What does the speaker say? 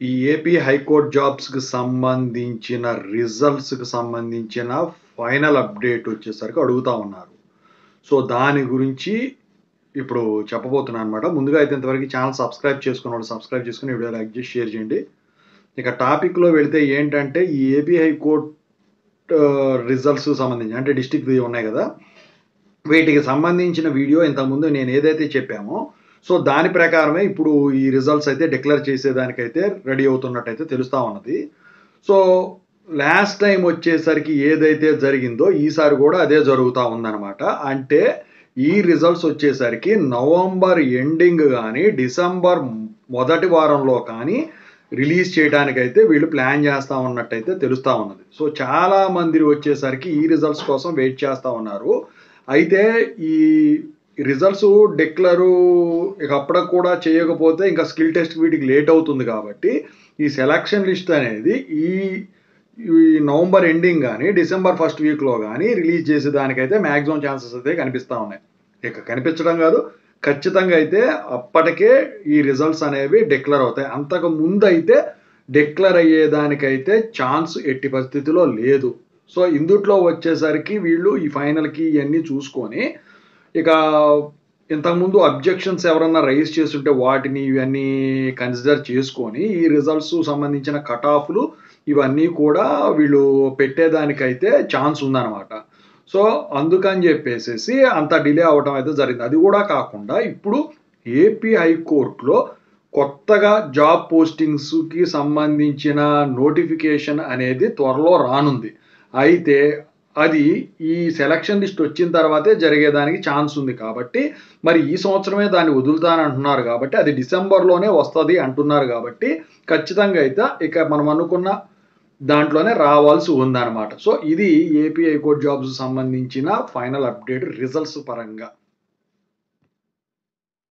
ఈ AP high court జాబ్స్‌కి సంబంధించిన రిజల్ట్స్‌కి సంబంధించిన ఫైనల్ అప్డేట్ వచ్చేసరికి అడుగుతా ఉన్నారు. సో, దాని గురించి ఇప్పుడు చెప్పబోతున్నానన్నమాట. ముందుగా అయితే ఇంతవరకు ఛానెల్ సబ్స్క్రైబ్ చేసుకున్నోళ్ళు సబ్స్క్రైబ్ చేసుకొని వీడియో లైక్ చేసి షేర్ చేయండి. ఇక టాపిక్‌లో వెళితే ఏంటంటే ఈ ఏపీ హైకోర్టు రిజల్ట్స్‌కి సంబంధించి అంటే డిస్ట్రిక్ట్‌వి ఉన్నాయి గదా! వీటికి సంబంధించిన వీడియో ఇంతకుముందు నేను ఏదైతే చెప్పామో సో, దాని ప్రకారమే ఇప్పుడు ఈ రిజల్ట్స్ అయితే డిక్లేర్ చేసేదానికైతే రెడీ అవుతున్నట్టయితే తెలుస్తా ఉన్నది. సో, లాస్ట్ టైమ్ వచ్చేసరికి ఏదైతే జరిగిందో ఈసారి గూడా అదే జరుగుతా ఉందనమాట. అంటే ఈ రిజల్ట్స్ వచ్చేసరికి నవంబర్ ఎండింగ్ గాని, డిసెంబర్ మొదటి వారంలో కానీ రిలీజ్ చేయడానికైతే వీళ్ళు ప్లాన్ చేస్తా ఉన్నట్టయితే తెలుస్తా ఉన్నది. సో, చాలా మంది వచ్చేసరికి ఈ రిజల్ట్స్ కోసం వెయిట్ చేస్తా ఉన్నారు. అయితే ఈ రిజల్ట్స్ డిక్లేరు ఇక అప్పటికి కూడా చేయకపోతే ఇంకా స్కిల్ టెస్ట్ వీటికి లేట్ అవుతుంది కాబట్టి ఈ సెలక్షన్ లిస్ట్ అనేది ఈ ఈ నవంబర్ ఎండింగ్ గాని, డిసెంబర్ ఫస్ట్ వీక్‌లో గాని రిలీజ్ చేసేదానికైతే మాక్సిమం ఛాన్సెస్ అయితే కనిపిస్తా ఉన్నాయి. ఇక కనిపించడం కాదు, ఖచ్చితంగా అయితే అప్పటికే ఈ రిజల్ట్స్ అనేవి డిక్లేర్ అవుతాయి. అంతకు ముందైతే డిక్లేర్ అయ్యేదానికైతే ఛాన్స్ ఎట్టి పరిస్థితిలో లేదు. సో, ఇందుట్లో వచ్చేసరికి వీళ్ళు ఈ ఫైనల్‌కి ఇయన్నీ చూసుకొని ఇక ఇంతకుముందు అబ్జెక్షన్స్ ఎవరన్నా రైజ్ చేసుంటే వాటిని ఇవన్నీ కన్సిడర్ చేసుకొని ఈ రిజల్ట్స్ సంబంధించిన కట్ ఆఫ్‌లు ఇవన్నీ కూడా వీళ్ళు పెట్టేదానికైతే ఛాన్స్ ఉందనమాట. సో, అందుకని జెప్పేసేసి అంత డిలే అవ్వటం అయితే జరిగింది. అది గూడా కాకుండా ఇప్పుడు ఏపీ హైకోర్ట్‌లో కొత్తగా జాబ్ పోస్టింగ్స్‌కి సంబంధించిన నోటిఫికేషన్ అనేది త్వరలో రానుంది. అయితే అది ఈ సెలక్షన్ లిస్ట్ వచ్చిన తర్వాతే జరిగేదానికి ఛాన్స్ ఉంది కాబట్టి, మరి ఈ సంవత్సరమే దాన్ని వదులుతానంటున్నారు గాబట్టి, అది డిసెంబర్‌లోనే వస్తది అంటున్నారు గాబట్టి, ఖచ్చితంగా అయితే ఇక మనం అనుకున్న దాంట్లోనే రావాల్సి ఉందనమాట. సో, ఇది ఏపీ హైకోర్టు జాబ్స్ సంబంధించిన ఫైనల్ అప్డేట్ రిజల్ట్స్ పరంగా.